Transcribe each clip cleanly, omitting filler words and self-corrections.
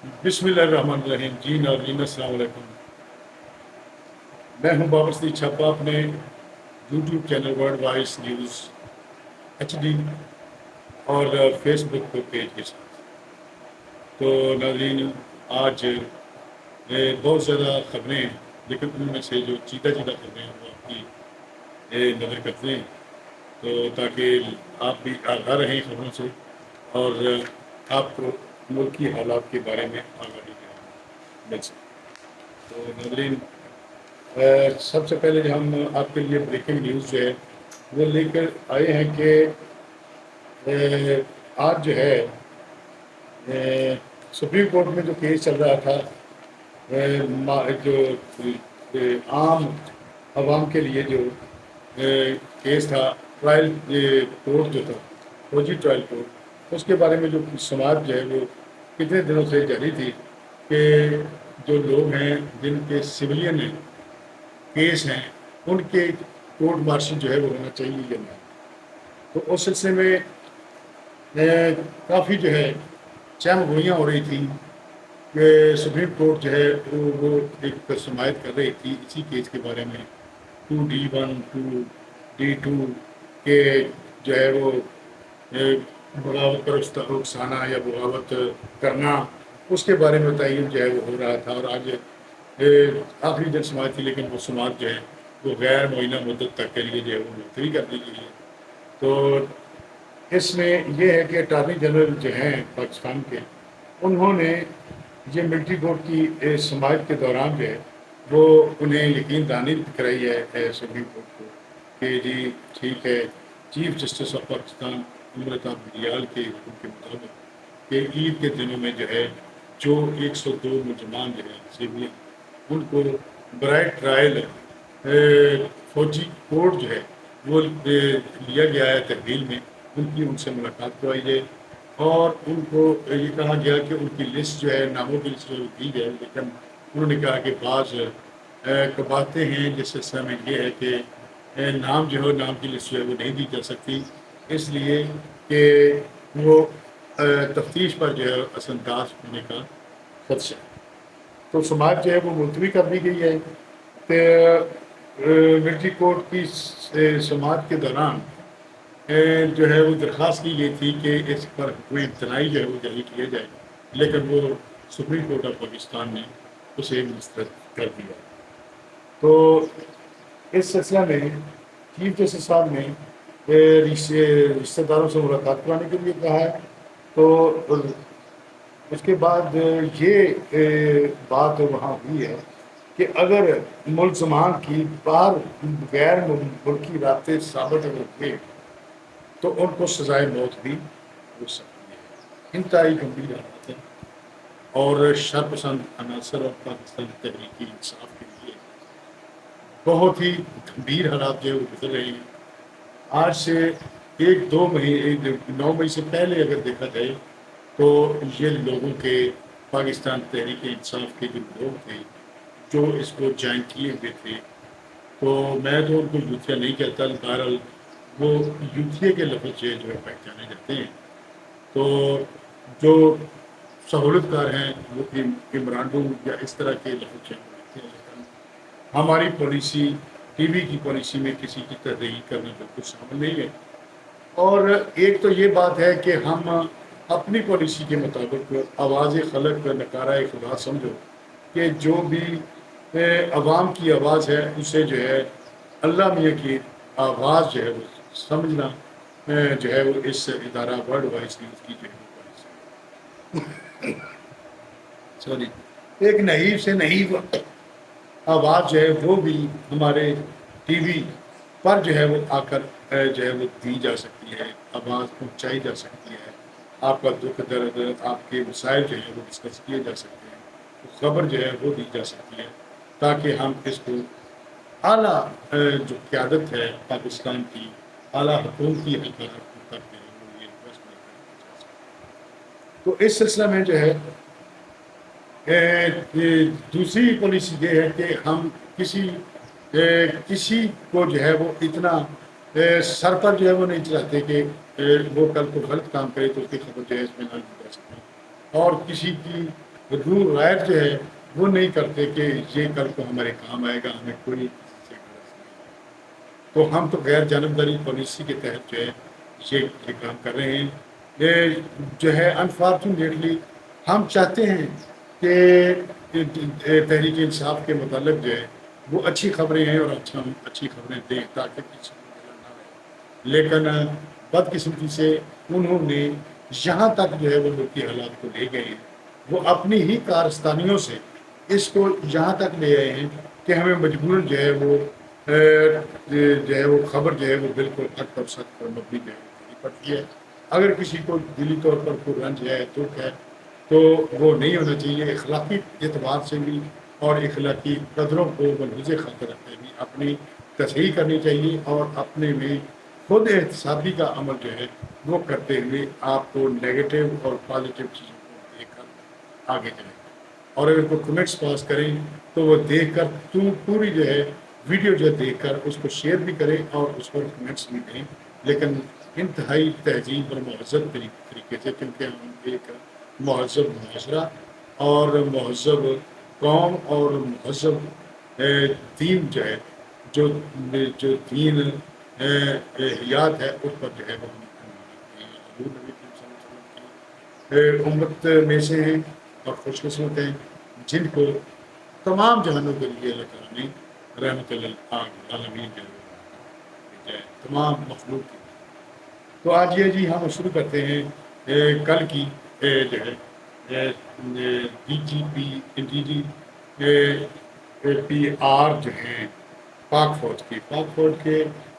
بسم اللہ الرحمن الرحیم. جی ناظرین السلام علیکم. میں ہوں وابستی چھاپا اپنے YouTube channel World Voice News HD اور فیس بک پیج کے ساتھ. تو ناظرین آج بہت زیادہ خبریں ہیں، لیکن ان میں سے جو چیدہ خبریں ہیں وہ آپ کی نظر کرتے ہیں، تو تاکہ آپ بھی آگاہ رہیں خبروں سے اور آپ کو ملکی حالات کے بارے میں آگاہی مل سکے. تو ناظرین سب سے پہلے جو ہم آپ کے لیے بریکنگ نیوز جو ہے وہ لے کر آئے ہیں کہ آج جو ہے سپریم کورٹ میں جو کیس چل رہا تھا، جو عام عوام کے لیے جو کیس تھا، ٹرائل کورٹ جو تھا، فوجی ٹرائل کورٹ، اس کے بارے میں جو سماعت جو ہے وہ کتنے دنوں سے جاری تھی کہ جو لوگ ہیں جن کے سویلین ہیں کیس ہیں ان کے کورٹ مارشل جو ہے وہ ہونا چاہیے یا نہیں. تو اس سلسلے میں کافی جو ہے چہم گوئیاں ہو رہی تھیں کہ سپریم کورٹ جو ہے وہ ایک سماعت کر رہی تھی اسی کیس کے بارے میں 2D1 2D2 کہ جو ہے وہ بغاوت پر اکسانا یا بغاوت کرنا، اس کے بارے میں تعین جو ہے وہ ہو رہا تھا. اور آج آخری دن سماعت تھی، لیکن وہ سماعت جو ہے وہ غیر معینہ مدت تک کے لیے جو ہے وہ ملتوی کر دی گئی ہے. تو اس میں یہ ہے کہ اٹارنی جنرل جو ہیں پاکستان کے، انہوں نے یہ ملٹری کورٹ کی سماعت کے دوران جو ہے وہ انہیں یقین دہانی کرائی ہے سپریم کورٹ کو کہ جی ٹھیک ہے، چیف جسٹس آف پاکستان محمد کے حکم کے مطابق کہ عید کے دنوں میں جو ہے جو 102 ملزمان جو ہیں سیویلین، ان کو برائے ٹرائل فوجی کورٹ جو ہے وہ لیا گیا ہے تحویل میں، ان سے ملاقات کروائی جائے اور ان کو یہ کہا گیا کہ ان کی لسٹ جو ہے ناموں کی لسٹ دی جائے. لیکن انہوں نے کہا کہ بعض باتیں ہیں جس سلسلے میں یہ ہے کہ نام جو ہے نام کی لسٹ جو ہے وہ نہیں دی جا سکتی، اس لیے کہ وہ تفتیش پر جو ہے اثر انداز ہونے کا خدشہ ہے. تو سماعت جو ہے وہ ملتوی کر دی گئی ہے. ملٹری کورٹ کی سماعت کے دوران جو ہے وہ درخواست کی گئی تھی کہ اس پر کوئی امتناعی جو ہے وہ جاری کیا جائے، لیکن وہ سپریم کورٹ آف پاکستان نے اسے مسترد کر دیا. تو اس سلسلہ میں چیف جسٹس صاحب نے رشتہ داروں سے ملاقات کرانے کے لیے کہا ہے. تو اس کے بعد یہ بات وہاں ہوئی ہے کہ اگر ملزمان کی غیر ملکی رابطے ثابت اگر ہوئے تو ان کو سزائے موت بھی ہو سکتی ہے. انتہائی گمبھیر حالات ہے اور شرپسند عناصر اور پاکستان تحریکی انصاف کے لیے بہت ہی گمبھیر حالات جو گزر رہے ہیں. آج سے 9 مئی سے پہلے اگر دیکھا جائے تو یہ لوگوں کے پاکستان تحریک انصاف کے جو لوگ تھے جو اس کو جوائن کیے ہوئے تھے، تو میں تو ان کو یوتھیا نہیں کہتا، بہرحال وہ یوتھیے کے لفظ جو ہے پہچانے جاتے ہیں. تو جو سہولت کار ہیں وہ عمرانڈو یا اس طرح کے لفظ ہیں. ہماری پالیسی ٹی وی کی پالیسی میں کسی کی تحریک کرنا بالکل شامل نہیں ہے. اور ایک تو یہ بات ہے کہ ہم اپنی پالیسی کے مطابق آواز خلق نکارہ خدا سمجھو کہ جو بھی عوام کی آواز ہے اسے جو ہے اللہ میاں کی آواز جو ہے وہ سمجھنا جو ہے وہ اس ادارہ ورلڈ وائس نیوز کی جو ہے سوری ایک نحیف سے نحیف آواز جو ہے وہ بھی ہمارے ٹی وی پر جو ہے وہ آ کر جو ہے وہ دی جا سکتی ہے، آواز پہنچائی جا سکتی ہے. آپ کا دکھ درد، آپ کے مسائل جو ہیں وہ ڈسکس کیے جا سکتے ہیں، خبر جو ہے وہ دی جا سکتی ہے تاکہ ہم اس کو اعلیٰ جو قیادت ہے پاکستان کی، اعلیٰ حکومتی حکومت تک جو ہے وہ یہ فیصلہ کیا جا سکے. تو اس سلسلہ میں جو ہے دوسری پالیسی یہ ہے کہ ہم کسی کو جو ہے وہ اتنا سر پر جو ہے وہ نہیں چلاتے کہ وہ کل کو غلط کام کرے تو اس کی خبر جو ہے اس میں نہ دی جا سکے. اور کسی کی حضور غیر جو ہے وہ نہیں کرتے کہ یہ کل کو ہمارے کام آئے گا، ہمیں کوئی چیز سے غرض نہیں۔ تو ہم تو غیر جانبداری پالیسی کے تحت جو ہے یہ کام کر رہے ہیں۔ یہ جو ہے انفارچونیٹلی ہم چاہتے ہیں کہ تحریک انصاف کے متعلق جو ہے وہ اچھی خبریں ہیں اور اچھی خبریں دیں تاکہ کسی کو ملا نہ رہے، لیکن بدقسمتی سے انہوں نے یہاں تک جو ہے وہ ملکی حالات کو لے گئے ہیں، وہ اپنی ہی کارستانیوں سے اس کو یہاں تک لے آئے ہیں کہ ہمیں مجبوراً جو ہے وہ جو ہے وہ خبر جو ہے وہ بالکل حق اور سچ پر مبنی جو ہے کرنی پڑتی ہے۔ اگر کسی کو دلی طور پر کوئی رنج ہے، دکھ ہے، تو وہ نہیں ہونا چاہیے۔ اخلاقی اعتبار سے بھی اور اخلاقی قدروں کو ملحوظ خاطر رکھتے ہوئے اپنی تصحیح کرنی چاہیے اور اپنے میں خود احتسابی کا عمل جو ہے وہ کرتے ہوئے آپ کو نیگیٹو اور پازیٹیو چیزوں کو دیکھ کر آگے جائیں، اور اگر کوئی کمنٹس پاس کریں تو وہ دیکھ کر پوری جو ہے ویڈیو جو دیکھ کر اس کو شیئر بھی کریں اور اس پر کمنٹس بھی دیں، لیکن انتہائی تہذیب اور مہذب طریقے سے، کیونکہ ہم ایک مہذب معاشرہ اور مہذب قوم اور مہذب دین جو ہے جو دین حیات ہے اس پر جو ہے وہ ہم نبی کریم صلی اللہ علیہ وسلم کی امت میں سے ہیں اور خوش قسمت ہیں جن کو تمام جہانوں کے لیے اللہ تعالیٰ نے رحمت للعالمین ہے، تمام مخلوق کی۔ تو آج یہ جی ہم شروع کرتے ہیں کل کی جو ہے DGISPR جو ہیں پاک فوج کے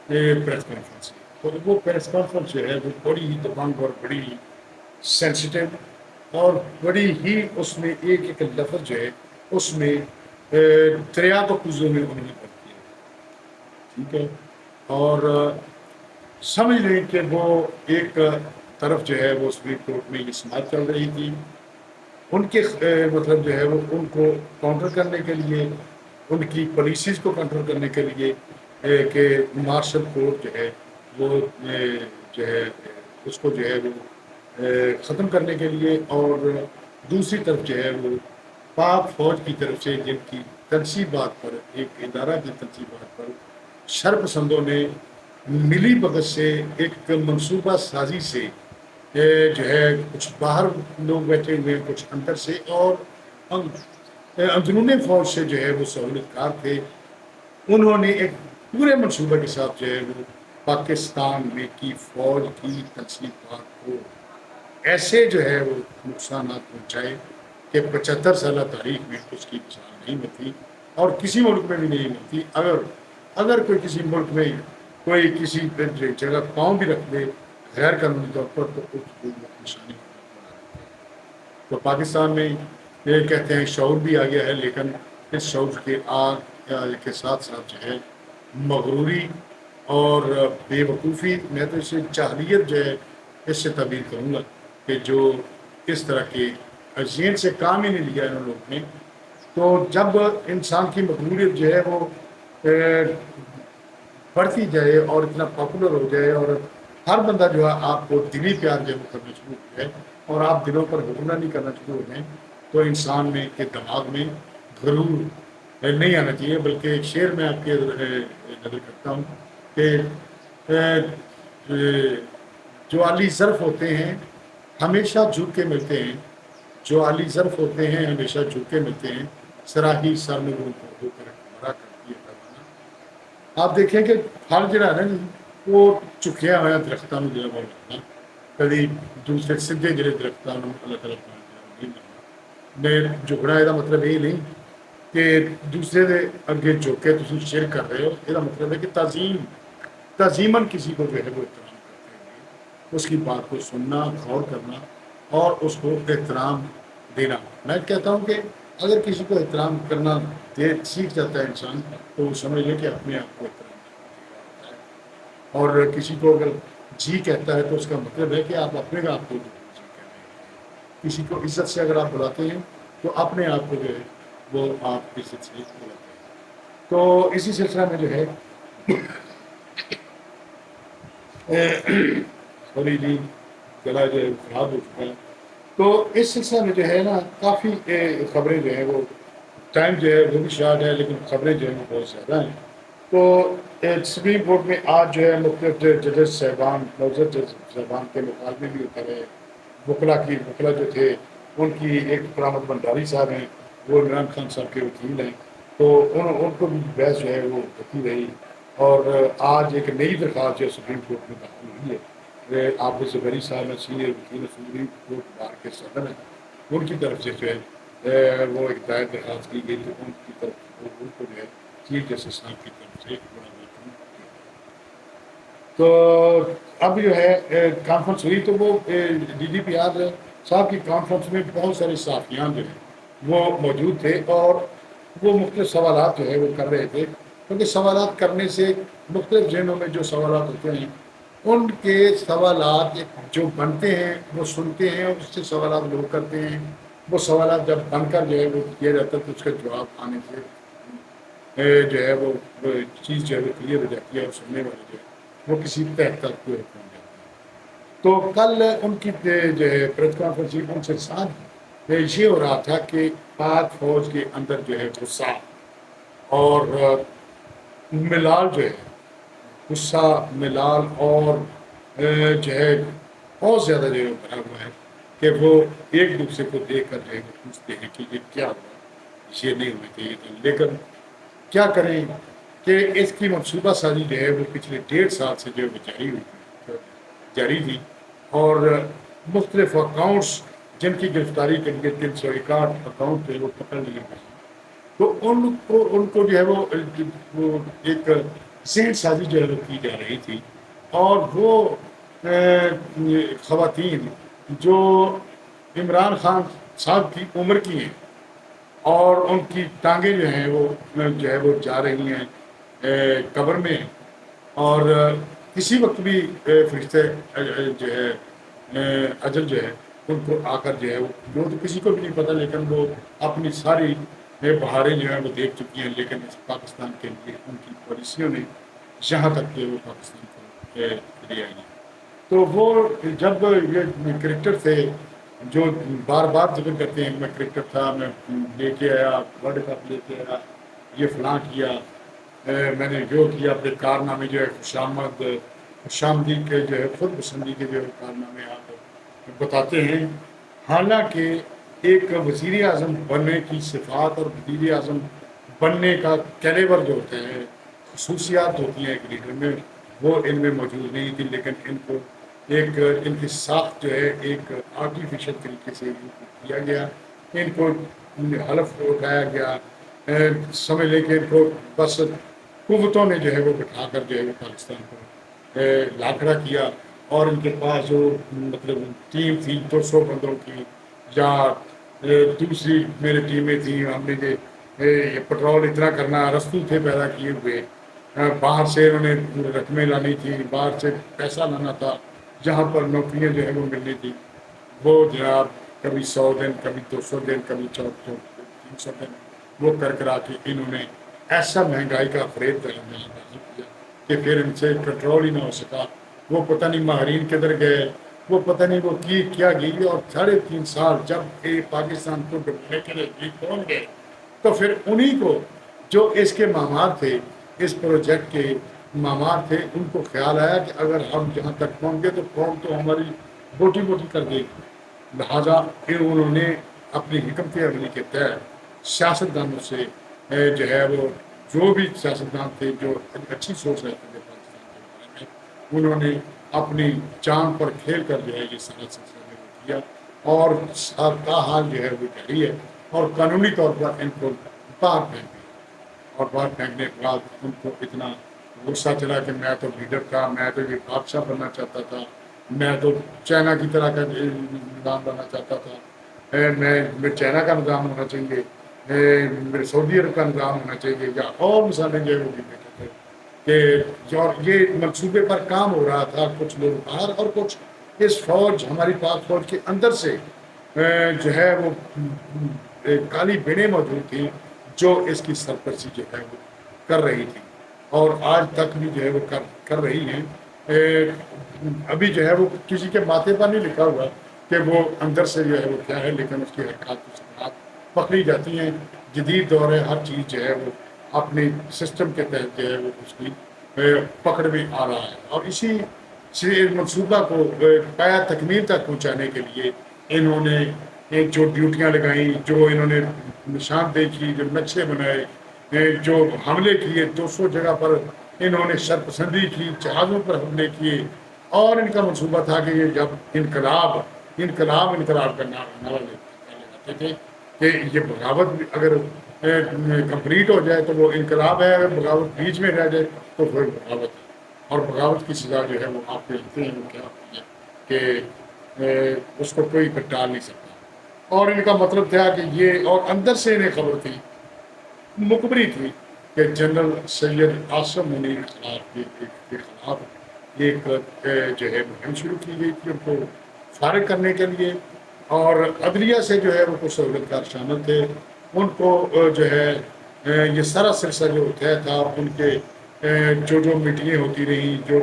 پریس کانفرنس، تو وہ پریس کانفرنس جو ہے وہ بڑی ہی دبنگ اور بڑی ہی سینسیٹیو اور بڑی ہی اس میں ایک ایک لفظ جو ہے اس میں دریا کو کزوں میں انہوں نے کر دیا، ٹھیک ہے۔ اور سمجھ لیں کہ وہ ایک طرف جو ہے وہ سپریم کورٹ میں یہ سماعت چل رہی تھی، ان کے مطلب جو ہے وہ ان کو کاؤنٹر کرنے کے لیے، ان کی پالیسیز کو کنٹرول کرنے کے لیے کہ مارشل کورٹ جو ہے وہ جو ہے اس کو جو ہے وہ ختم کرنے کے لیے، اور دوسری طرف جو ہے وہ پاک فوج کی طرف سے جن کی تنصیبات پر، ایک ادارہ کی تنصیبات پر شر پسندوں نے ملی بھگت سے ایک منصوبہ سازی سے جو ہے کچھ باہر لوگ بیٹھے ہوئے ہیں، کچھ اندر سے اور اندرون فوج سے جو ہے وہ سہولت کار تھے، انہوں نے ایک پورے منصوبہ کے ساتھ جو ہے وہ پاکستان میں کی فوج کی تنصیبات کو ایسے جو ہے وہ نقصانات پہنچائے کہ 75 سالہ تاریخ میں اس کی مثال نہیں ملتی اور کسی ملک میں بھی نہیں ملتی۔ اگر کوئی کسی ملک میں کوئی کسی جگہ پاؤں بھی رکھ دے غیر قانونی طور پر تو اس کو نشانی بنا دیتے ہیں۔ تو پاکستان میں یہ کہتے ہیں شعور بھی آ گیا ہے، لیکن اس شعور کے کے ساتھ ساتھ جو ہے مغروری اور بے وقوفی، میں تو اسے جاہلیت جو ہے اس سے تعبیر کروں گا کہ جو اس طرح کے ذہن سے کام ہی نہیں لیا ان لوگوں نے۔ تو جب انسان کی مقبولیت جو ہے وہ بڑھتی جائے اور اتنا پاپولر ہو جائے اور ہر بندہ جو ہے آپ کو دلی پیار جو کرنا شروع ہو جائے اور آپ دلوں پر حکمرانی کرنا شروع ہو جائیں، تو انسان میں کے دماغ میں غرور نہیں آنا چاہیے۔ بلکہ ایک شعر میں آپ کے نظر کرتا ہوں کہ جو عالی ظرف ہوتے ہیں ہمیشہ جھک کے ملتے ہیں، جو عالی ظرف ہوتے ہیں ہمیشہ جھک کے ملتے ہیں، سراہی سر میں ہو کر بڑا کرتی ہے پیمانہ۔ آپ دیکھیں کہ پھل جڑا ہے نا جی وہ چکیا ہوا درختوں میں جڑا بولنا کبھی دوسرے سیدھے جڑے درختوں میں اللہ تعالیٰ میں جھکنا، یہ مطلب یہ نہیں کہ دوسرے دے اگے جھک کے تم شرک کر رہے ہو، یہ مطلب ہے کہ تعظیماً کسی کو جو ہے وہ احترام کرتے ہوئے اس کی بات کو سننا، غور کرنا اور اس کو احترام دینا۔ میں کہتا ہوں کہ اگر کسی کو احترام کرنا سیکھ جاتا ہے انسان تو وہ سمجھ لے کہ اپنے آپ کو احترام دیتا ہے، اور کسی کو اگر جی کہتا ہے تو اس کا مطلب ہے کہ آپ اپنے آپ کو جی کہہ رہے ہیں۔ کسی کو عزت سے اگر آپ بلاتے ہیں تو اپنے آپ کو جو ہے وہ آپ عزت سے بلاتے ہیں۔ تو اسی سلسلہ میں جو ہے سوری جی گلا جو ہے خراب ہو چکا ہے، تو اس سلسلے میں جو ہے نا کافی خبریں جو ہیں وہ ٹائم جو ہے وہ بھی شارٹ ہے لیکن خبریں جو ہیں وہ بہت زیادہ ہیں. تو سپریم کورٹ میں آج جو ہے مختلف ججز صاحبان معزز جج صاحبان کے مقابلے بھی ہوتا ہے. وکلا جو تھے ان کی ایک کرامت بنڈاری صاحب ہیں، وہ عمران خان صاحب کے وکیل ہیں، تو ان کو بھی بحث جو ہے وہ ہوتی رہی. اور آج ایک نئی درخواست جو ہے سپریم کورٹ میں داخل ہوئی ہے. آپ زبری صاحب ہیں، سینئر وکیل سپریم کورٹ بار کے صدر ہیں، ان کی طرف سے جو ہے وہ ایک دائر درخواست کی گئی تو ان کی طرف ان کو جو ہے چیف جسٹس صاحب کی طرف سے بڑا ویلکم کیا. تو اب جو ہے کانفرنس ہوئی تو وہ DGISPR صاحب کی کانفرنس میں بہت سارے صحافیان جو ہیں وہ موجود تھے اور وہ مختلف سوالات جو ہے وہ کر رہے تھے، کیونکہ سوالات کرنے سے مختلف ذہنوں میں جو سوالات ہوتے ہیں ان کے سوالات جو بنتے ہیں وہ سنتے ہیں اور اس سے سوالات لوگ کرتے ہیں. وہ سوالات جب بن کر جو ہے وہ کیا جاتا ہے تو اس کا جواب آنے سے جو ہے وہ چیز جو ہے وہ کلیئر ہو جاتی ہے اور سننے والے جو ہے وہ کسی طے تک پہنچ جاتے ہیں. تو کل ان کی جو ہے پریس کانفرنس ان سے ساتھ یہ ہو رہا تھا کہ پاک فوج کے اندر جو ہے غصہ اور ملال جو ہے غصہ ملال اور جو ہے بہت زیادہ جو ہے بھرا ہوا ہے کہ وہ ایک دوسرے کو دیکھ کر جو ہے پوچھتے ہیں کہ یہ کیا ہوا، یہ نہیں ہونا چاہیے تھا. لیکن کیا کریں کہ اس کی منصوبہ سازی جو ہے وہ پچھلے 1.5 سال سے جو ہے وہ جاری تھی اور مختلف اکاؤنٹس جن کی گرفتاری کے لیے 361 اکاؤنٹ تھے وہ پکڑ لیے گئے. تو ان کو جو ہے وہ ایک ذہن سازی جو ہے وہ کی جا رہی تھی اور وہ خواتین جو عمران خان صاحب کی عمر کی ہیں اور ان کی ٹانگیں جو ہیں وہ جا رہی ہیں قبر میں، اور کسی وقت بھی فرشتے جو ہے اجل جو ہے ان کو آ کر جو ہے وہ تو کسی کو بھی نہیں پتہ، لیکن وہ اپنی ساری بہاریں جو ہیں وہ دیکھ چکی ہیں. لیکن اس پاکستان کے لیے ان کی پالیسیوں نے یہاں تک کہ وہ پاکستان کو لے آئی. تو وہ جب یہ کرکٹر تھے جو بار بار ذکر کرتے ہیں میں کرکٹر تھا، میں لے کے آیا ورلڈ کپ لے کے آیا، یہ فلاں کیا، میں نے جو کیا اپنے کارنامے جو ہے خوشامدید کے جو ہے خود پسندی کے جو ہے کارنامے آپ بتاتے ہیں. حالانکہ ایک وزیر اعظم بننے کی صفات اور وزیر اعظم بننے کا کیلیبر جو ہوتا ہے، خصوصیات ہوتی ہیں ایک لیڈر میں، وہ ان میں موجود نہیں تھی. لیکن ان کو ان کی ساخت جو ہے ایک آرٹیفیشل طریقے سے کیا گیا. ان کو حلف اٹھایا گیا، سمجھ لیں کہ ان کو بس قوتوں نے جو ہے وہ بٹھا کر جو ہے وہ پاکستان کو لاکھڑا کیا. اور ان کے پاس جو مطلب ٹیم تھی 200 بندوں کی یا دوسری میرے ٹیمیں تھیں، ہم نے یہ پٹرول اتنا کرنا، رسول تھے پیدا کیے ہوئے، باہر سے انہوں نے رقمیں لانی تھی، باہر سے پیسہ لانا تھا، جہاں پر نوکریاں جو ہے وہ ملنی تھی، وہ جناب کبھی 100 دن، کبھی 200 دن، کبھی 300 دن وہ کرا کے انہوں نے ایسا مہنگائی کا فریب کیا کہ پھر ان سے کنٹرول ہی نہ ہو سکا. وہ پتہ نہیں ماہرین کدھر گئے، وہ پتہ نہیں وہ کیا گئی. اور 3.5 سال جب پاکستان کو ڈبونے کے لیے پہنچ گئے تو پھر انہیں کو جو اس کے معمار تھے، اس پروجیکٹ کے معمار تھے، ان کو خیال آیا کہ اگر ہم جہاں تک پہنچ گئے تو قوم تو ہماری بوٹی بوٹی کر دے گی. لہٰذا پھر انہوں نے اپنی حکمت عملی کے تحت سیاستدانوں سے جو ہے وہ جو بھی سیاستدان تھے جو اچھی سوچ رہتے تھے پاکستان کے بارے میں، انہوں نے اپنی جان پر کھیل کر جو ہے یہ سارا سلسلہ کیا. اور حال جو ہے وہ جاری ہے اور قانونی طور پر ان کو باہر پھینک دیا. اور باہر پھینکنے کے بعد ان کو اتنا غصہ چلا کہ میں تو لیڈر تھا، میں تو یہ بادشاہ بننا چاہتا تھا، میں تو چائنا کی طرح کا نظام بننا چاہتا تھا، میں چائنا کا نظام ہونا چاہیے، میرے سعودی عرب کا نظام ہونا چاہیے، یا اور مثالیں جو ہے وہ بھی دیکھتے تھے کہ یہ منصوبے پر کام ہو رہا تھا. کچھ لوگ باہر اور کچھ اس فوج ہماری پاک فوج کے اندر سے جو ہے وہ کالی بینیں موجود تھیں جو اس کی سرپرستی جو ہے وہ کر رہی تھی اور آج تک بھی جو ہے وہ کر رہی ہیں. ابھی جو ہے وہ کسی کے ماتھے پر نہیں لکھا ہوا کہ وہ اندر سے جو ہے وہ کیا ہے، لیکن اس کی حرکات و سکنات پکڑی جاتی ہیں. جدید دور ہے، ہر چیز جو ہے وہ اپنی سسٹم کے تحت جو ہے وہ اس کی پکڑ میں آ رہا ہے. اور اسی منصوبہ کو پایا تکمیل تک پہنچانے کے لیے انہوں نے جو ڈیوٹیاں لگائیں، جو انہوں نے نشاندہی کی، جو نقشے بنائے، جو حملے کیے 200 جگہ پر انہوں نے شرپسندی کی، جہازوں پر حملے کیے. اور ان کا منصوبہ تھا کہ یہ جب انقلاب کا نعرہ لگاتے تھے کہ یہ بغاوت اگر کمپلیٹ ہو جائے تو وہ انقلاب ہے، اگر بغاوت بیچ میں رہ جائے تو پھر بغاوت ہے. اور بغاوت کی سزا جو ہے وہ آپ دیکھتے ہیں وہ کیا ہوتی ہے کہ اس کو کوئی ٹال نہیں سکتا. اور ان کا مطلب تھا کہ یہ، اور اندر سے انہیں خبر تھی، مخبری تھی کہ جنرل سید عاصم منیر کے خلاف ایک جو ہے مہم شروع کی گئی تھی ان کو فارغ کرنے کے لیے. اور عدلیہ سے جو ہے وہ کچھ سہولتکار شامل تھے، ان کو جو ہے یہ سارا سلسلہ جو طے تھا، ان کے جو میٹنگیں ہوتی رہیں، جو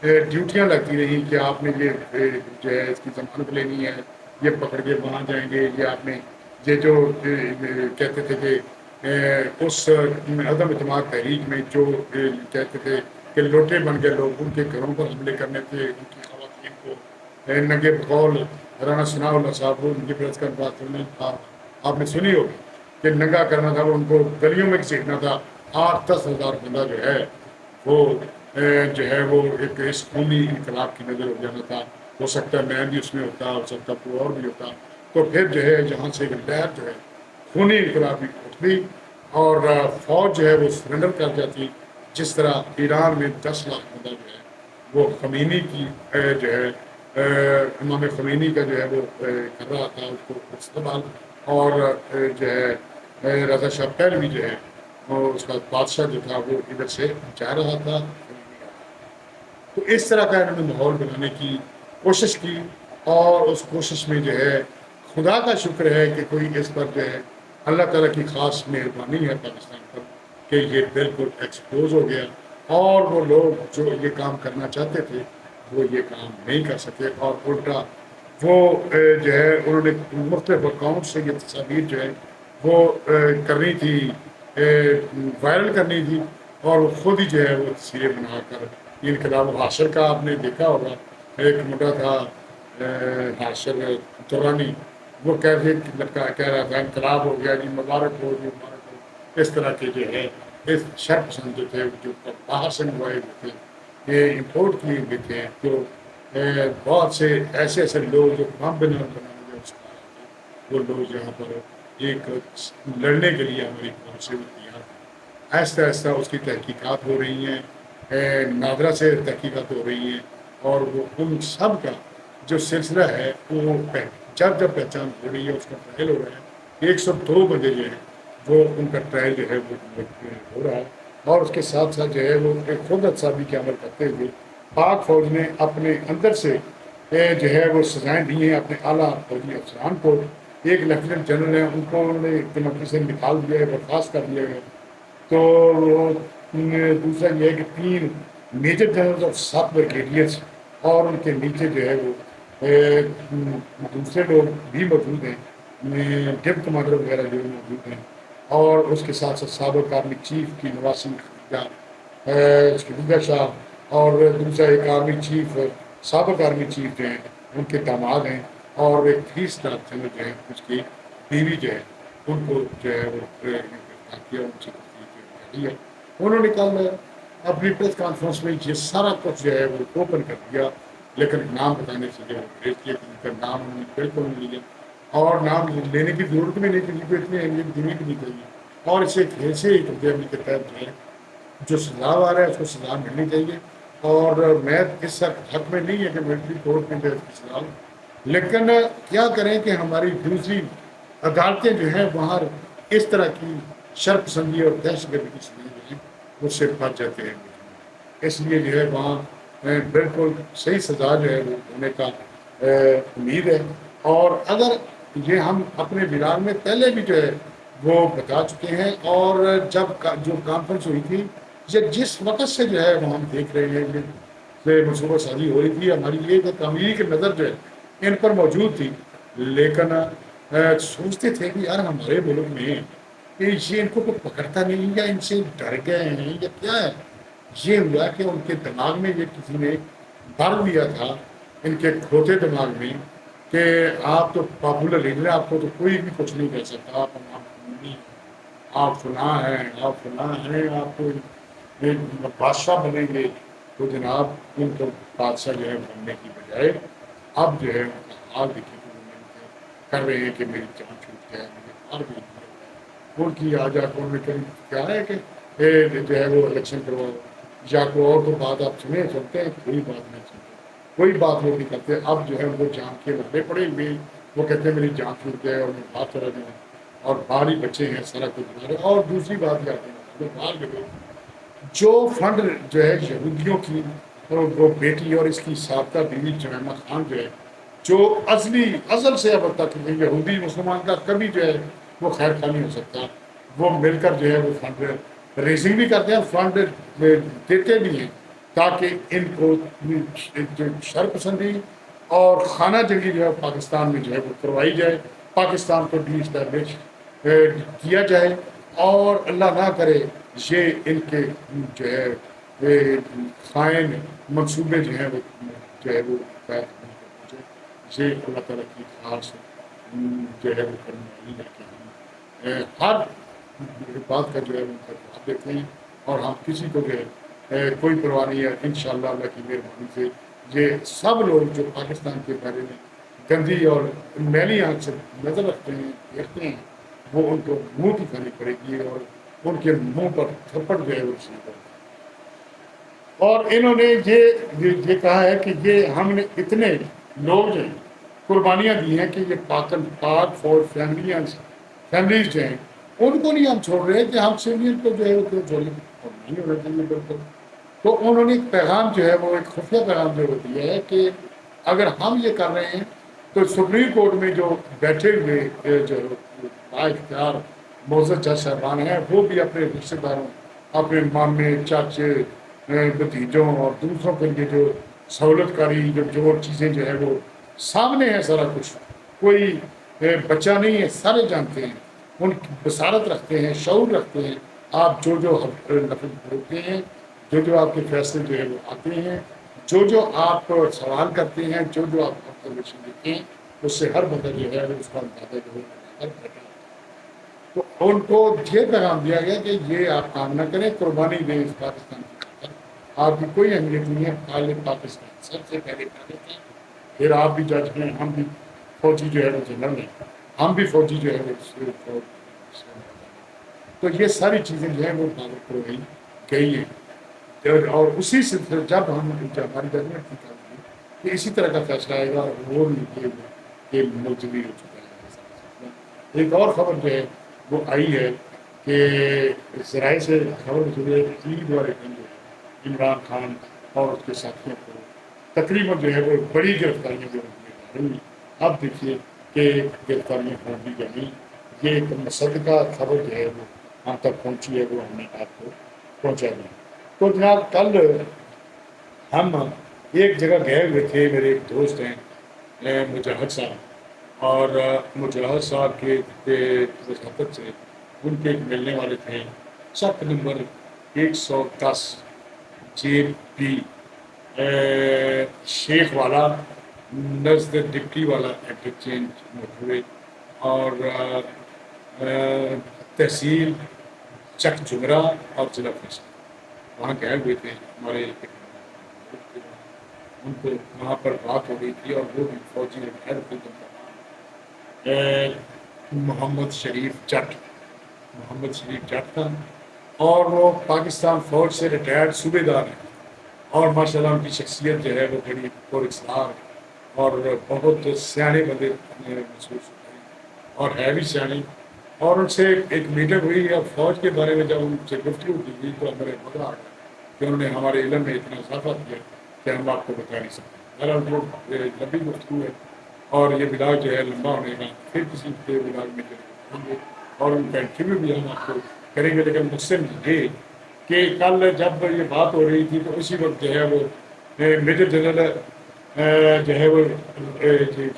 ڈیوٹیاں لگتی رہیں کہ آپ نے یہ جو ہے اس کی ضمانت لینی ہے، یہ پکڑ کے وہاں جائیں گے، یہ آپ نے یہ جو کہتے تھے کہ اس عدم اعتماد تحریک میں جو کہتے تھے کہ لوٹے بن گئے لوگ، ان کے گھروں پر حملے کرنے تھے، ان کی خواتین کو ننگے بقول رانا ثناء اللہ صاحب ان کی پریس کانفرنس آپ نے سنی ہوگی کہ ننگا کرنا تھا، وہ ان کو گلیوں میں گھسیٹنا تھا. 8-10 ہزار بندہ جو ہے وہ وہ ایک اس قومی انقلاب کی نظر ہو جانا تھا. ہو سکتا ہے میں بھی اس میں ہوتا، ہو سکتا کوئی اور بھی ہوتا. تو پھر جو ہے جہاں سے لہر جو ہے خونی انقلابی اٹھتی اور فوج جو ہے وہ سرنڈر کر جاتی. جس طرح ایران میں 10 لاکھ بندہ جو ہے وہ خمینی کی جو ہے امام خمینی کا جو ہے وہ کر رہا تھا اس کو استعمال. اور جو ہے رضا شاہ پہلوی جو ہے وہ اس کا بادشاہ جو تھا وہ ادھر سے جا رہا تھا. تو اس طرح کا انہوں نے ماحول بنانے کی کوشش کی. اور اس کوشش میں جو ہے خدا کا شکر ہے کہ کوئی اس پر جو ہے اللہ تعالیٰ کی خاص مہربانی ہے پاکستان پر کہ یہ بالکل ایکسپوز ہو گیا. اور وہ لوگ جو یہ کام کرنا چاہتے تھے وہ یہ کام نہیں کر سکے، اور الٹا وہ جو ہے انہوں نے مختلف اکاؤنٹ سے یہ تصاویر جو ہے وہ کرنی تھی، وائرل کرنی تھی. اور وہ خود ہی جو ہے وہ تصویریں بنا کر انقلاب حاصل کا آپ نے دیکھا ہوگا. ایک منڈا تھا حاصل دورانی، وہ لڑکا کہہ رہا تھا انقلاب ہو گیا جی، مبارک ہو جی، مبارک ہو. اس طرح کے جو ہے اس شرط پسند جو تھے جو باہر سے منگوائے ہوئے تھے، یہ امپورٹ کیے ہوئے تھے. جو بہت سے ایسے لوگ جو کام بنانے وہ لوگ یہاں پر ایک لڑنے کے لیے ہماری فوج سے تیار. آہستہ آہستہ اس کی تحقیقات ہو رہی ہیں، نادرہ سے تحقیقات ہو رہی ہیں. اور وہ ان سب کا جو سلسلہ ہے وہ جب پہچان ہو رہی ہے، اس کا ٹرائل ہو رہا ہے. 102 بندے جو ہیں وہ ان کا ٹرائل جو ہے وہ ہو رہا ہے. اور اس کے ساتھ ساتھ جو ہے وہ ایک خود احتسابی کے عمل کرتے ہوئے پاک فوج نے اپنے اندر سے جو ہے وہ سزائیں دی ہیں اپنے اعلیٰ فوجی افسران کو. ایک لیفٹیننٹ جنرل ہیں، ان کو انہوں نے نوکری سے نکال دیا ہے، برخاست کر دیا ہے. تو دوسرا یہ ہے کہ 3 میجر جنرل اور 7 بریگیڈیئرس، اور ان کے نیچے جو ہے وہ دوسرے لوگ بھی موجود ہیں، ڈپٹی کمانڈر وغیرہ جو موجود ہیں. اور اس کے ساتھ ساتھ سابق آرمی چیف کی نواسی خدیجہ شاہ، اور دوسرا ایک آرمی چیف سابق آرمی چیف جو ہیں ان کے داماد ہیں. اور ایک 3 اسٹار جنرل جو ہے اس کی بیوی جو ہے ان کو جو ہے وہ گرفتار کیا، ان سے ہے. انہوں نے کل اپنی پریس کانفرنس میں یہ سارا کچھ جو ہے وہ اوپن کر دیا، لیکن نام بتانے سے جو ہے کیا کہ ان کا نام انہوں نے بالکل نہیں لیا. اور نام لینے کی ضرورت بھی نہیں، کسی کو اتنی اہمیت دینے کی نہیں چاہیے. اور اسے ایسے ہی کے تحت جو ہے جو سزا آ رہا ہے اس کو سزا ملنی چاہیے. اور میں اس حق میں نہیں ہے کہ ملٹری کورٹ میں جو ہے سزا، لیکن کیا کریں کہ ہماری دوسری عدالتیں جو ہیں وہاں اس طرح کی شرط پسندی اور دہشت گردی کی سزائیں جو ہیں اس سے بچ جاتے ہیں. اس لیے جو ہے وہاں بالکل صحیح سزا جو ہے وہ ہونے کا امید ہے. اور اگر یہ ہم اپنے بیان میں پہلے بھی جو ہے وہ بتا چکے ہیں، اور جب جو کانفرنس ہوئی تھی یہ جس وقت سے جو ہے وہ ہم دیکھ رہے ہیں کہ منصوبہ سازی ہو رہی تھی، ہماری یہ تعمیری کی نظر جو ہے ان پر موجود تھی، لیکن سوچتے تھے کہ یار ہمارے ملک میں کہ یہ ان کو کوئی پکڑتا نہیں، یا ان سے ڈر گئے ہیں یا کیا ہے. یہ ہوا کہ ان کے دماغ میں یہ کسی نے ڈال دیا تھا، ان کے کھوتے دماغ میں، کہ آپ تو پاپولر لیڈر ہیں، آپ کو تو کوئی بھی کچھ نہیں کہہ سکتا، آپ فلاں ہیں، آپ فلاں ہیں، آپ کو بادشاہ بنیں گے. تو جناب ان کو بادشاہ جو ہے بننے کی بجائے اب جو ہے ان کا حال دیکھیں کہ کر رہے ہیں کہ میری جان چھوٹ جائے، مجھے مار بھی دیا. ان کی آ جا کر انہوں نے کیا ہے کہ جو ہے وہ الیکشن کرواؤ، یا کوئی اور تو بات آپ سنتے ہیں، کوئی بات نہیں سنتے، کوئی بات وہ نہیں کرتے. اب جو ہے وہ جان کے لڑے پڑے ہوئے، وہ کہتے ہیں میری جان چھوٹ جائے اور میں بات کر رہا ہوں، اور باہر ہی بچے ہیں سارا کچھ بنا رہے. اور دوسری بات یہ آتی ہے باہر گئے جو فنڈ جو ہے یہودیوں کی، وہ بیٹی اور اس کی سابقہ بیوی جمیمہ خان جو ہے، جو ازل سے اب تک یہودی مسلمان کا کبھی جو ہے وہ خیر خواہ نہیں ہو سکتا، وہ مل کر جو ہے وہ فنڈ ریزنگ بھی کرتے ہیں، فنڈ دیتے بھی ہیں، تاکہ ان کو جو شر پسندی اور خانہ جنگی جو ہے پاکستان میں جو ہے وہ کروائی جائے، پاکستان کو ڈی اسٹیبلش کیا جائے، اور اللہ نہ کرے یہ ان کے جو ہے خائن منصوبے جو ہیں وہ جو ہے وہ یہ اللہ تعالیٰ کی خاص جو ہے وہ کرنے والی ہے کہ ہم ہر بات کا جو ہے ان کا جواب دیتے ہیں، اور ہم کسی کو جو ہے کوئی پرواہ نہیں ہے. انشاءاللہ اللہ کی مہربانی سے یہ سب لوگ جو پاکستان کے بارے میں گندی اور میلی آنکھ سے نظر رکھتے ہیں، دیکھتے ہیں، وہ ان کو منہ کی کھانی پڑے گی، اور ان کے منہ پر تھپڑ جو ہے وہ سیدھا. اور انہوں نے یہ کہا ہے کہ یہ ہم نے اتنے لوگ جو ہیں قربانیاں دی ہیں کہ یہ پاک فوج فیملیز جو ہیں ان کو نہیں ہم چھوڑ رہے کہ ہم سیوین کو جو ہے وہ کیوں چھوڑیں، اور نہیں ہونا چاہیے بالکل. تو انہوں نے ایک پیغام جو ہے وہ ایک خفیہ پیغام جو دیا ہے کہ اگر ہم یہ کر رہے ہیں تو سپریم کورٹ میں جو بیٹھے ہوئے جو بااختیار معزز جج صاحبان ہیں، وہ بھی اپنے رشتے داروں، اپنے مامے، چاچے، بھتیجوں اور دوسروں کے لیے جو سہولت کاری جو چیزیں جو ہے وہ سامنے ہے، سارا کچھ، کوئی بچہ نہیں ہے، سارے جانتے ہیں، ان کی بصارت رکھتے ہیں، شعور رکھتے ہیں. آپ جو لفظ بولتے ہیں، جو آپ کے فیصلے جو ہے وہ آتے ہیں، جو آپ سوال کرتے ہیں، جو آپ انفارمیشن دیتے ہیں، اس سے ہر بندہ جو ہے اس کا اندازہ جو ہے بیٹھا. تو ان کو یہ پیغام دیا گیا کہ یہ آپ کام نہ کریں، قربانی دیں اس پاکستان کی خاطر، آپ کی کوئی اہمیت نہیں ہے، پہلے پاکستان سب سے پہلے پاکستان، پھر آپ بھی جج ہیں، ہم بھی فوجی جو ہے وہ جنرل ہیں، ہم بھی فوجی جو ہے وہ. تو یہ ساری چیزیں جو ہیں وہ بات کروائی گئی ہیں. اور اسی سے جب ہماری ججمنٹ کی تھی کہ اسی طرح کا فیصلہ آئے گا، وہ کہ ملتوی ہو چکا ہے. ایک اور خبر جو ہے وہ آئی ہے کہ ذرائع سے خبر ملی ہے کہ عید والے دن جو ہے عمران خان اور اس کے ساتھیوں کو تقریباً جو ہے وہ بڑی گرفتاریاں جو ہوئی. اب دیکھیے کہ گرفتاریاں ہوں گی یا نہیں. یہ ایک مصدقہ خبر جو ہے وہ ہم تک پہنچی ہے، وہ ہم نے آپ کو پہنچا دی. تو جناب کل ہم ایک جگہ گئے ہوئے تھے، میرے ایک دوست ہیں مجاہد صاحب، اور مجاہد صاحب کے وساطت سے ان کے ملنے والے تھے چک نمبر 110 JP شیخ والا نزد ڈپٹی والا انٹرچینج ہوئے، اور تحصیل چک جمرہ اور ضلع فیصل وہاں گئے ہوئے تھے. ہمارے ان کو وہاں پر بات ہو گئی تھی، اور وہ بھی فوجی ریٹائر ہوتے محمد شریف جٹ تھا، اور وہ پاکستان فوج سے ریٹائرڈ صوبیدار ہیں، اور ماشاء اللہ ان کی شخصیت جو ہے وہ بڑی پراسرار اور بہت سیانے بندے محسوس ہوتے ہیں، اور ہے بھی سیانے. اور ان سے ایک میٹنگ ہوئی، اور فوج کے بارے میں جب ان سے گفتگو کی گئی تو ہمارے مزہ آ گیا کہ انہوں نے ہمارے علم میں اتنا اضافہ کیا کہ ہم آپ کو بتا نہیں سکتے. وہ لمبی گفتگو ہے، اور یہ بلاگ جو ہے لمبا ہونے کا، پھر کسی کے بلاگ میں ہوں گے، اور ان کا انٹرویو بھی ہم آپ کو کریں گے. لیکن مقصد یہ کہ کل جب یہ بات ہو رہی تھی تو اسی وقت جو ہے وہ میجر جنرل جو ہے وہ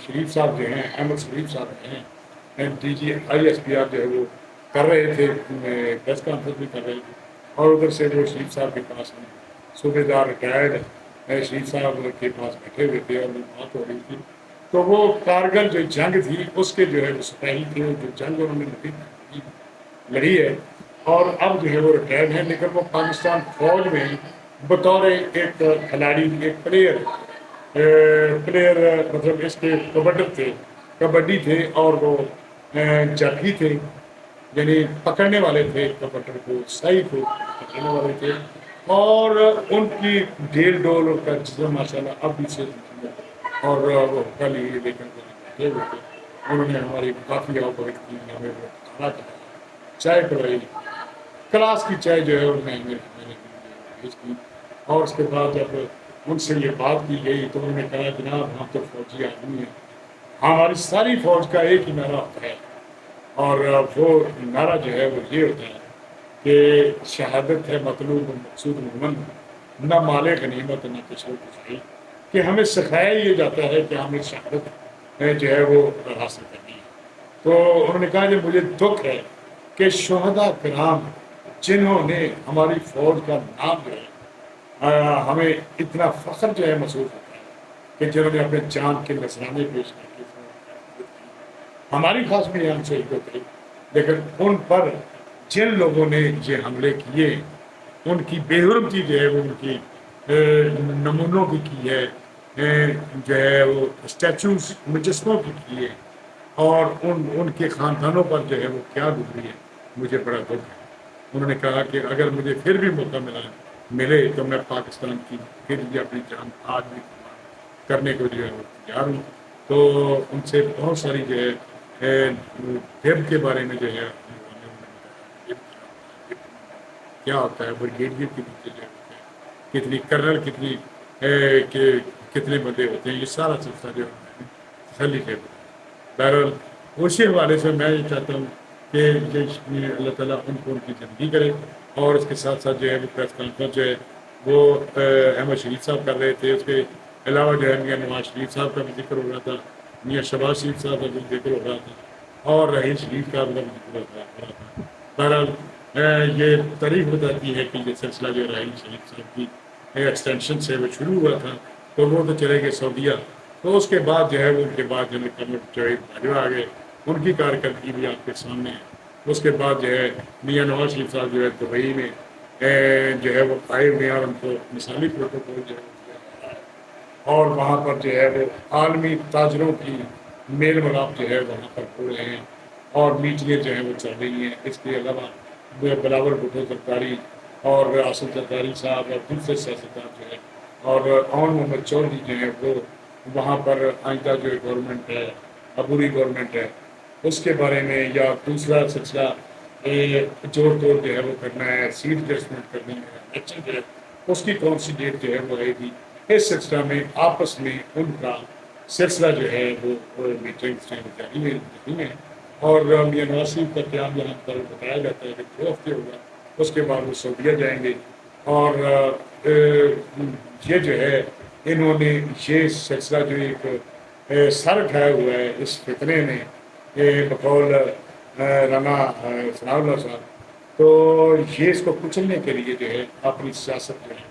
شریف صاحب جو ہیں، احمد شریف صاحب ہیں، DGISPR جو ہے وہ کر رہے تھے، پریس کانفرنس بھی کر رہے تھے، اور ادھر سے وہ شریف صاحب کے پاس صوبیدار ریٹائرڈ شریف صاحب کے پاس بیٹھے ہوئے تھے اور بات ہو رہی تھی. تو وہ کارگل جو جنگ تھی اس کے جو ہے وہ سپاہی تھے، جو جنگ انہوں نے لڑی ہے، اور اب جو ہے وہ ریٹائرڈ ہیں، لیکن وہ پاکستان فوج میں بطور ایک کھلاڑی، ایک پلیئر مطلب اس کے کبڈی تھے، اور وہ جافی تھے، یعنی پکڑنے والے تھے، کبڈر کو صحیح کو پکڑنے والے تھے، اور ان کی ڈھیل ڈول اور کا جسم ماشاء اللہ اب بھی سے، اور وہ کل ہی لے کر بیٹھے ہوئے تھے. انہوں نے ہماری کافی آبت کی، ہمیں وہ کھانا کھلایا، چائے پلائی، کلاس کی چائے جو ہے انہوں نے ہمیں بھیج کی. اور اس کے بعد جب ان سے یہ بات کی گئی تو انہوں نے کہا جناب ہم تو فوجی آدمی ہیں، ہماری ساری فوج کا ایک ہی نعرہ ہوتا ہے، اور وہ نعرہ جو ہے وہ یہ ہوتا ہے کہ شہادت ہے مطلوب مقصود محمد، نہ مال غنیمت نہ کچھ کچھ، کہ ہمیں سکھایا یہ جاتا ہے کہ ہمیں شہادت جو ہے وہ حاصل کرنی ہے. تو انہوں نے کہا کہ مجھے دکھ ہے کہ شہداء کرام جنہوں نے ہماری فوج کا نام جو ہے ہمیں اتنا فخر جو ہے محسوس ہوتا ہے کہ جنہوں نے اپنے جان کے نذرانے پیش کر کے ہماری خاص میں ہم شہید ہوتے، لیکن ان پر جن لوگوں نے یہ حملے کیے ان کی بے حرمتی جو ہے وہ ان کی نمونوں کی ہے، جو ہے وہ اسٹیچوز مجسموں کی ہے، اور ان کے خاندانوں پر جو ہے وہ کیا گزری ہے، مجھے بڑا دکھ ہے. انہوں نے کہا کہ اگر مجھے پھر بھی موقع ملے تو میں پاکستان کی پھر بھی اپنی جان آج بھی کرنے کو جو ہے وہ تیار ہوں. تو ان سے بہت ساری جو ہے ڈیب کے بارے میں جو ہے کیا ہوتا ہے، بریگیڈیئر کے نیچے جو ہوتا ہے کتنی کرنل کتنے بندے ہوتے ہیں، یہ سارا سلسلہ جو ہے تسلی ہے. بہرحال اسی حوالے سے میں یہ چاہتا ہوں کہ یہ اللہ تعالیٰ ان کو ان کی زندگی کرے. اور اس کے ساتھ ساتھ جو ہے وہ پریس کانفرنس جو ہے وہ احمد شریف صاحب کر رہے تھے، اس کے علاوہ جو ہے میاں نواز شریف صاحب کا بھی ذکر ہو رہا تھا، میاں شہباز شریف صاحب کا بھی ذکر ہو رہا تھا، اور رحیل شریف کا بھی ذکر ہو رہا تھا. بہرحال یہ تاریخ بتاتی ہے کہ یہ سلسلہ جو رحیل شریف صاحب کی ایکسٹینشن سے وہ شروع ہوا تھا، تو وہ تو چلے گئے سعودیہ. تو اس کے بعد جو ہے وہ ان کے بعد جو آ گئے، ان کی کارکردگی بھی آپ کے سامنے ہے. اس کے بعد جو ہے میاں نواز شریف صاحب جو ہے دبئی میں جو ہے وہ آئے ہوئے ہیں، اور ان کو مثالی پروٹوکول جو ہے، اور وہاں پر جو ہے وہ عالمی تاجروں کی میل ملاپ جو ہے وہاں پر ہو رہے ہیں، اور میٹنگیں جو ہیں وہ چل رہی ہیں. اس کے علاوہ بلاول بھٹو زرداری اور آصف زرداری صاحب اور دوسرے سیاستدان جو ہے، اور عون محمد چودھری جو ہے وہ وہاں پر آئندہ جو گورنمنٹ ہے، عبوری گورنمنٹ ہے، اس کے بارے میں، یا دوسرا سلسلہ جوڑ توڑ جو ہے وہ کرنا ہے، سیٹ ایڈجسٹمنٹ کرنی ہے، الیکشن جو ہے اس کی کون سی ڈیٹ جو ہے وہ آئے گی. اس سلسلہ میں آپس میں ان کا سلسلہ جو ہے وہ میٹنگ جاری ہے. اور میاں نواز شریف کا قیام یہاں پر بتایا جاتا ہے کہ 2 ہفتے ہوگا، اس کے بعد وہ سعودیہ جائیں گے. اور یہ جو ہے انہوں نے یہ سلسلہ جو ایک سر اٹھایا ہوا ہے اس فتنے نے بقول رانا ثناء اللہ صاحب، تو یہ اس کو کچلنے کے لیے جو ہے اپنی سیاست جو ہے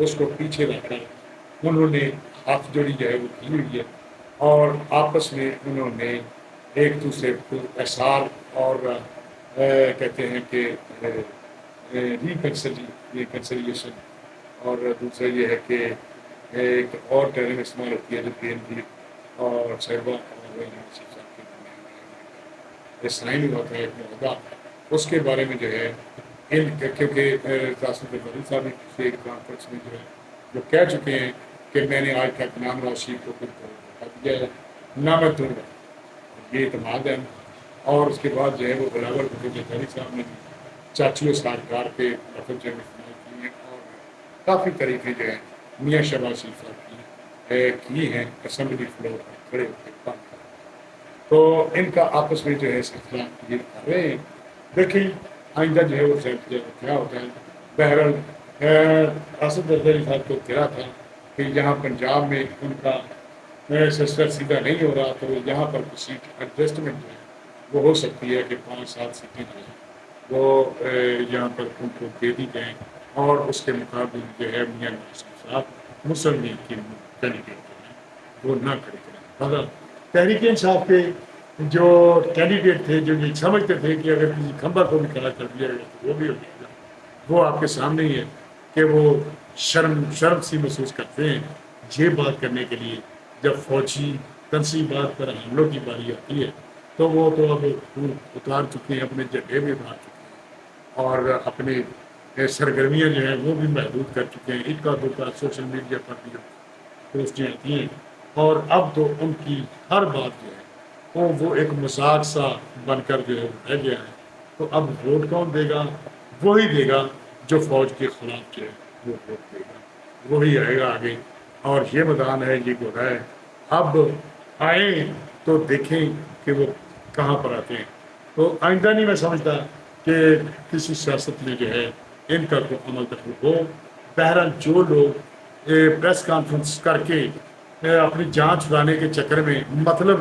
اس کو پیچھے رکھ کر انہوں نے ہاتھ جوڑی جو ہے وہ کی ہوئی ہے، اور آپس میں انہوں نے ایک دوسرے کو احسار اور کہتے ہیں کہ ریکنسیلیشن، اور دوسرا یہ ہے کہ ایک اور ٹرم استعمال ہوتی ہے جو PNP اور صاحبہ اور سائن ہوا تھا ایک معاہدہ، اس کے بارے میں جو ہے کیونکہ قاسم زرداری صاحب نے ایک کانفرنس میں جو ہے وہ کہہ چکے ہیں کہ میں نے آج تک نام نواز شریف کو کچھ دیا ہے، نہ میں دوں گا، یہ اعتماد ہے. اور اس کے بعد جو ہے وہ بلاول بھٹو زرداری صاحب نے چاچو سازگار کے لفظ جو ہے استعمال کیے ہیں، اور کافی طریقے جو ہیں میاں شہباز شریف صاحب کی ہیں اسمبلی فلور پر کھڑے ہو کے بات کر. تو ان کا آپس میں جو ہے سلسلہ یہ کر رہے ہیں. دیکھیں آئندہ جو ہے وہ کیا ہوتا ہے. بہرحال اسد زرداری صاحب کو گرا تھا کہ یہاں پنجاب میں ان کا سلسلہ سیدھا نہیں ہو رہا، تو یہاں پر کسی ایڈجسٹمنٹ جو ہے وہ ہو سکتی ہے کہ 5-7 سیٹیں جو ہیں وہ یہاں پر ان کو دے دی جائیں، اور اس کے مقابل جو ہے میاں نواز شریف صاحب مسلم لیگ کے کینڈیڈیٹ جو ہیں وہ نہ کھڑے کریں۔ مگر تحریک انصاف کے جو کینڈیڈیٹ تھے، جو یہ سمجھتے تھے کہ اگر کسی کھمبا کو بھی کھڑا کر دیا گیا تو وہ بھی ہو جائے گا، وہ آپ کے سامنے ہی ہے کہ وہ شرم سی محسوس کرتے ہیں یہ بات کرنے کے لیے۔ جب فوجی تنصیبات پر حملوں کی باری آتی ہے تو وہ تو اب اتار چکے ہیں، اپنے جبہے بھی اتار چکے ہیں، اور اپنے سرگرمیاں جو ہیں وہ بھی محدود کر چکے ہیں۔ اکا دکا سوشل میڈیا پر بھی پوسٹیں آتی ہیں، اور اب تو ان کی ہر بات جو ہے وہ ایک مذاق سا بن کر جو ہے رہ گیا ہے۔ تو اب ووٹ کون دے گا؟ وہی دے گا جو فوج کے خلاف جو ہے وہ ووٹ دے گا، وہی آئے گا آگے، اور یہ میدان ہے، یہ گولا ہے۔ اب آئیں تو دیکھیں کہ وہ کہاں پر آتے ہیں۔ تو آئندہ نہیں میں سمجھتا کہ کسی سیاست میں جو ہے ان کا کوئی عمل دخل ہو۔ بہرحال جو لوگ پریس کانفرنس کر کے اپنی جان چھڑانے کے چکر میں، مطلب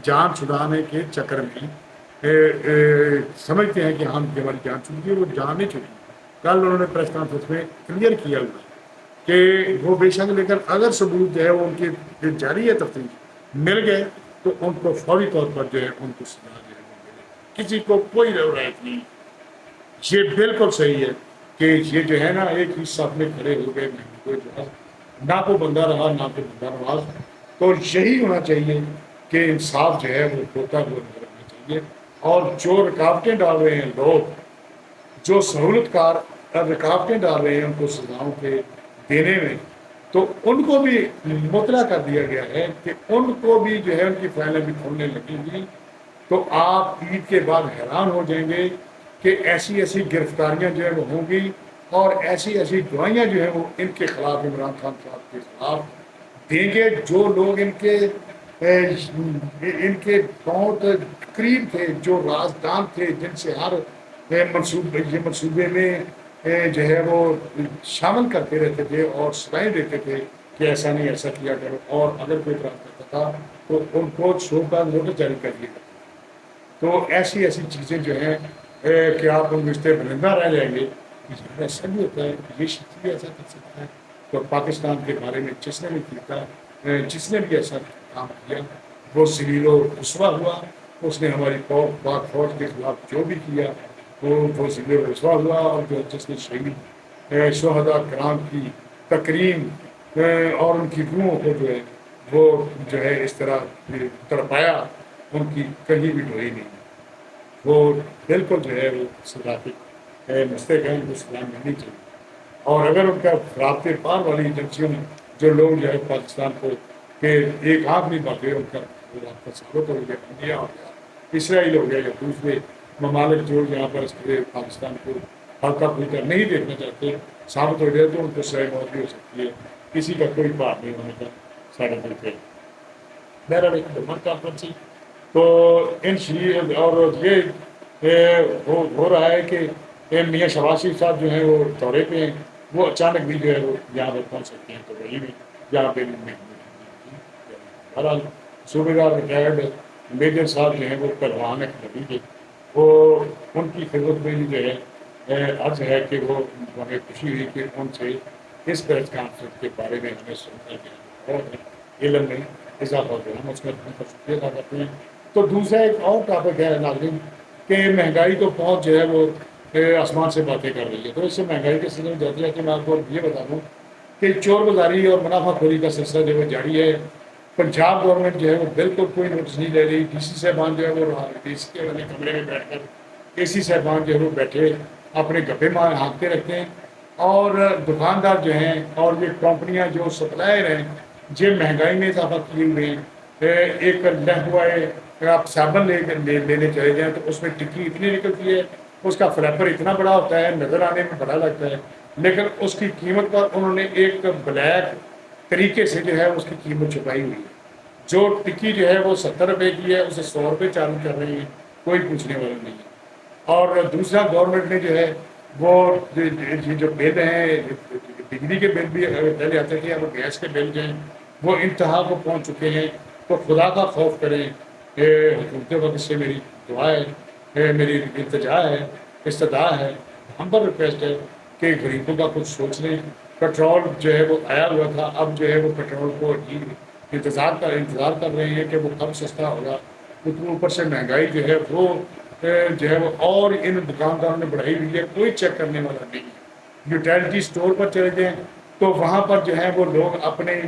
جان چھڑانے کے چکر میں سمجھتے ہیں کہ ہماری جان چھوٹ گئی، وہ جان نہیں چھوٹی۔ کل انہوں نے پریس کانفرنس میں کلیئر کیا ہوا کہ وہ بے شک، لیکن اگر ثبوت جو ہے وہ ان کے جاری ہے تفتیش مل گئے تو ان کو فوری طور پر جو ہے ان کو سزا جو ہے وہ ملے، کسی کو کوئی رعایت نہیں۔ یہ بالکل صحیح ہے کہ یہ جو ہے نا ایک ہی صف میں کھڑے ہو گئے، کوئی جو ہے نہ کوئی بندہ رہا نہ کوئی بندہ نواز، تو یہی ہونا چاہیے کہ انصاف جو ہے وہ ہوتا ہوا نظر آنا چاہیے۔ اور جو رکاوٹیں ڈال رہے ہیں لوگ، جو سہولت کار رکاوٹیں ڈال رہے ہیں ان کو سزاؤں کے دینے میں، تو ان کو بھی مطلع کر دیا گیا ہے کہ ان کو بھی جو ہے ان کی فائلیں بھی کھولنے لگیں گی۔ تو آپ عید کے بعد حیران ہو جائیں گے کہ ایسی ایسی گرفتاریاں جو ہے وہ ہوں گی، اور ایسی ایسی دعائیاں جو ہیں وہ ان کے خلاف، عمران خان صاحب کے خلاف دیں گے، جو لوگ ان کے بہت قریب تھے، جو رازدان تھے، جن سے ہر منصوبے میں جو ہے وہ شامل کرتے رہتے تھے اور صلاحیں دیتے تھے کہ ایسا نہیں، ایسا کیا کرو، اور اگر کوئی اعتراض کرتا تھا تو ان کو شو کا نوٹس جاری کر دیا کرتا تھا۔ تو ایسی ایسی چیزیں جو ہیں کہ آپ ان رشتے بلندہ رہ جائیں گے، ایسا بھی ہوتا ہے، یہ شخص بھی ایسا کر سکتا ہے۔ تو پاکستان کے بارے میں جس نے بھی کیا، جس نے بھی ایسا کام کیا وہ ذلیل و رسوا ہوا۔ اس نے ہماری پاک فوج کے خلاف جو بھی کیا وہ ذلیل و رسوا ہوا، اور جو جس نے شہید شہداء کرام کی تکریم اور ان کی روحوں کو جو ہے وہ جو ہے اس طرح تڑپایا، ان کی کہیں بھی ڈھوئی نہیں، وہ بالکل جو ہے وہ صداقت مستحکم کو سلام ملنی چاہیے۔ اور اگر ان کا رابطے پار والی ایجنسیوں میں جو لوگ جو ہے پاکستان کو کہ ایک آنکھ نہیں باقی، ان کا رابطہ ثابت ہو گیا، انڈیا ہو گیا، اسرائیل ہو گیا، یا دوسرے ممالک جو یہاں پر پاکستان کو ہلکا پھلکا نہیں دیکھنا چاہتے، ثابت ہو جائے تو ان کو سزائے موت بھی ہو سکتی ہے۔ کسی کا کوئی بات نہیں ہونے کا سارے ملک ہے۔ بہرحال ایک گورنمنٹ کانفرنس تھی، تو ان اور یہ ہو رہا ہے کہ میاں شہباز شریف صاحب جو ہیں وہ دورے پہ ہیں، وہ اچانک بھی جو ہے وہ یہاں پر پہنچ سکتے ہیں، تو وہی میں یہاں پہ بہرحال صوبیدار ریٹائرڈ میجر صاحب جو ہیں وہ پہلوان ہے کبھی کے، وہ ان کی خدمت میں بھی جو ہے عرض ہے کہ وہ ہمیں خوشی ہوئی کہ ان سے اس پریس کانفرنس کے بارے میں ہمیں سننے کے بہت علم میں اضافہ ہو گیا، ہم اس میں ان کا شکریہ ادا کرتے ہیں۔ تو دوسرا ایک اور ٹاپک ہے ناظرین کہ مہنگائی تو پہنچ جو ہے وہ آسمان سے باتیں کر رہی ہے۔ تو اس سے مہنگائی کے سلسلے میں جاتے جاتے میں آپ کو یہ بتا دوں کہ چور بازاری اور منافع خوری کا سلسلہ جو ہے جاری ہے۔ پنجاب گورنمنٹ جو ہے وہ بالکل کوئی نوٹس نہیں لے رہی۔ ڈی سی صاحبان جو ہے وہ ڈی سی کے والے کمرے میں بیٹھ کر اے سی صاحبان جو ہے وہ بیٹھے اپنے گپے مار ہانکتے رکھتے ہیں، اور دکاندار جو ہیں اور یہ کمپنیاں جو سپلائر ہیں یہ مہنگائی میں اضافہ کیے ہوئے ہیں۔ ایک لہوائے آپ صابن لینے چلے جائیں تو اس میں ٹکی اتنی نکلتی ہے، اس کا فلیپر اتنا بڑا ہوتا ہے، نظر آنے میں بڑا لگتا ہے، لیکن اس کی قیمت پر انہوں نے ایک بلیک طریقے سے جو ہے اس کی قیمت چھپائی ہوئی ہے۔ جو ٹکی جو ہے وہ 70 روپے کی ہے، اسے 100 روپے چالو کر رہی ہے، کوئی پوچھنے والا نہیں ہے۔ اور دوسرا گورنمنٹ نے جو ہے وہ یہ جو بل ہیں بجلی کے بل بھی پہلے آتے تھے، اب گیس کے بل جو ہیں وہ انتہا کو پہنچ چکے ہیں. تو خدا کا خوف کریں. حکومت وقت سے میری دعا ہے، میری التجا ہے، استدعا ہے، ہم پر ریکویسٹ ہے کہ غریبوں کا کچھ سوچ لیں. پیٹرول جو ہے وہ آیا ہوا تھا، اب جو ہے وہ پیٹرول کو انتظار کر رہے ہیں کہ وہ کب سستا ہوگا. اوپر سے مہنگائی جو ہے وہ اور ان دکانداروں نے بڑھائی ہوئی ہے، کوئی چیک کرنے والا نہیں ہے. یوٹیلٹی اسٹور پر چلے جائیں تو وہاں پر جو ہے وہ لوگ اپنے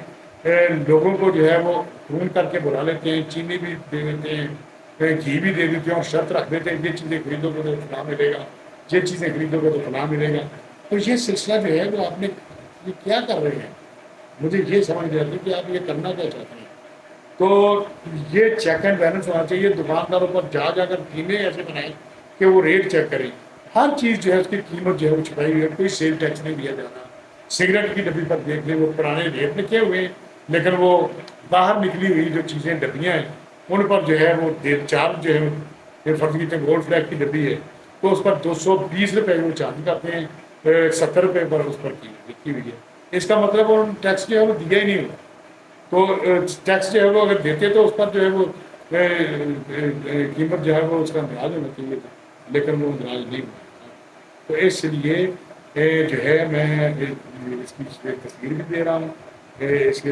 لوگوں کو جو ہے وہ فون کر کے بلا لیتے ہیں، چینی بھی دے دیتے ہیں، گھی بھی دے دیتے ہیں، اور شرط رکھ دیتے ہیں یہ چیزیں خریدو گے تو فلاں ملے گا، یہ چیزیں خریدو گے تو فلاں ملے گا. تو یہ سلسلہ جو ہے وہ آپ نے یہ کیا کر رہے ہیں؟ مجھے یہ سمجھ نہیں آتی کہ آپ یہ کرنا کیا چاہتے ہیں. تو یہ چیک اینڈ بیلنس ہونا چاہیے. دکانداروں پر جا کر ٹیمیں ایسے بنائیں کہ وہ ریٹ چیک کریں. ہر چیز جو ہے اس کی قیمت جو ہے وہ چھپائی ہوئی ہے، کوئی سیل ٹیکس نہیں دیا جا رہا. سگریٹ کی ڈبی پر دیکھ لیں، وہ پرانے ریٹ لکھے ہوئے ہیں، لیکن وہ باہر نکلی ہوئی جو چیزیں ڈبیاں ہیں ان پر جو ہے وہ چارج جو ہے فرض کی گولڈ فلیگ کی ڈبی ہے تو اس پر 220 روپے وہ چارج کرتے ہیں، 70 روپے پر اس پر قیمت لکھی ہوئی ہے. اس کا مطلب وہ ٹیکس جو ہے وہ دیا ہی نہیں ہوا. تو ٹیکس جو ہے وہ اگر دیتے تو اس پر جو ہے وہ قیمت جو ہے وہ اس کا اندراج ہونا چاہیے تھا، لیکن وہ اندراج نہیں ہوا. تو اس لیے جو ہے میں اس کی تصویر بھی دے رہا ہوں اس کے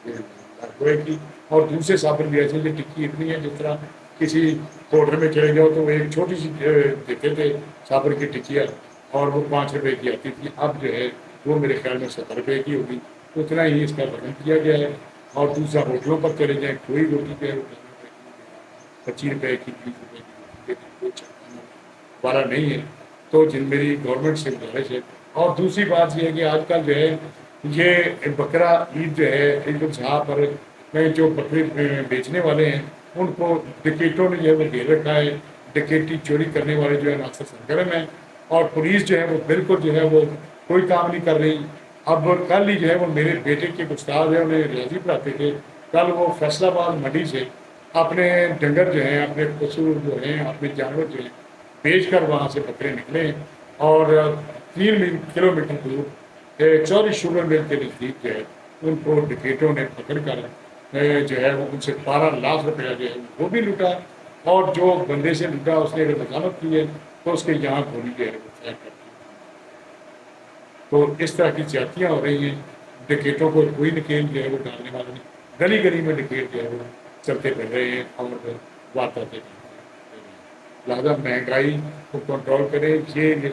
لڑکوے کی، اور دوسرے صابن بھی ایسے یہ ٹکی اتنی ہے جس طرح کسی ہوٹل میں چلے جاؤ تو وہ ایک چھوٹی سی دیتے تھے صابن کی ٹکیا اور وہ 5 روپے کی آتی تھی. اب جو ہے وہ میرے خیال میں 70 روپے کی ہوگی. اتنا ہی اس کا وزن کیا گیا ہے. اور دوسرا ہوٹلوں پر چلے جائیں کوئی روٹی جو ہے 25 روپے کی 20 روپے کی کوئی چکانا والا نہیں ہے. تو جن میری گورنمنٹ سے گزارش ہے. اور دوسری بات یہ ہے کہ آج کل جو ہے یہ بقرہ عید جو ہے عید الاضحیٰ پر جو بکرے بیچنے والے ہیں ان کو ڈکیٹوں نے جو ہے وہ گھیر رکھا ہے. ڈکیٹی چوری کرنے والے جو ہے اکثر سرگرم ہیں، اور پولیس جو ہے وہ بالکل جو ہے وہ کوئی کام نہیں کر رہی. اب کل ہی جو ہے وہ میرے بیٹے کے استاد ہیں، انہیں ریاضی پڑھاتے تھے. کل وہ فیصل آباد منڈی سے اپنے ڈنگر جو ہیں، اپنے پشو جو ہیں، اپنے جانور جو ہیں بیچ کر وہاں سے بکرے نکلے، اور 3 کلومیٹر دور چوری شوگر مل کے نزدیک جو ہے ان کو ڈکیٹوں نے پکڑ کر جو ہے وہ ان سے 12 لاکھ روپیہ جو ہے وہ بھی لوٹا. اور جو بندے سے لوٹا اس نے اگر وضاحت کی ہے تو اس کے یہاں گولی جو ہے وہ فائر کر دی. تو اس طرح کی زیادتیاں ہو رہی ہیں. ڈکیٹوں کو کوئی نکیل جو ہے وہ ڈالنے والا نہیں. گلی گلی میں ڈکیٹ جو ہے وہ چلتے پھر رہے ہیں اور وارداتیں لہٰذا مہنگائی کو کنٹرول کریں. یہ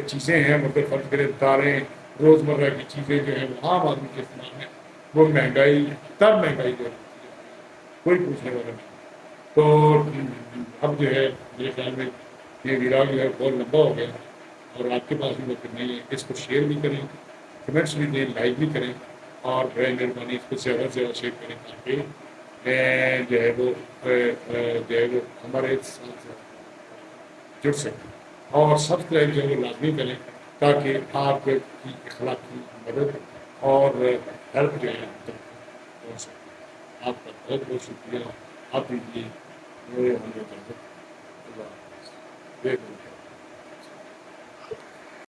چیزیں ہیں مطلب فرض کریں داریں روزمرہ کی چیزیں جو ہیں وہ عام آدمی کے استعمال میں وہ مہنگائی مہنگائی جو ہے کوئی پوچھنے والا نہیں. تو اب جو ہے میرے خیال میں یہ ویراگ جو ہے بہت لمبا ہو گیا اور آپ کے پاس بھی وقت نہیں ہے. اس کو شیئر بھی کریں، کمنٹس بھی دیں، لائک بھی کریں، اور برائے مہربانی اس کو زیادہ سے زیادہ شیئر کریں تاکہ جو ہے وہ ہمارے ساتھ جڑ سکیں. اور سبسکرائب جو ہے وہ لازمی کریں تاکہ آپ کی اخلاقی مدد اور ہیلپ جو ہے پہنچ سکے. آپ کا بہت بہت شکریہ. آپ دیجیے اللہ حافظ.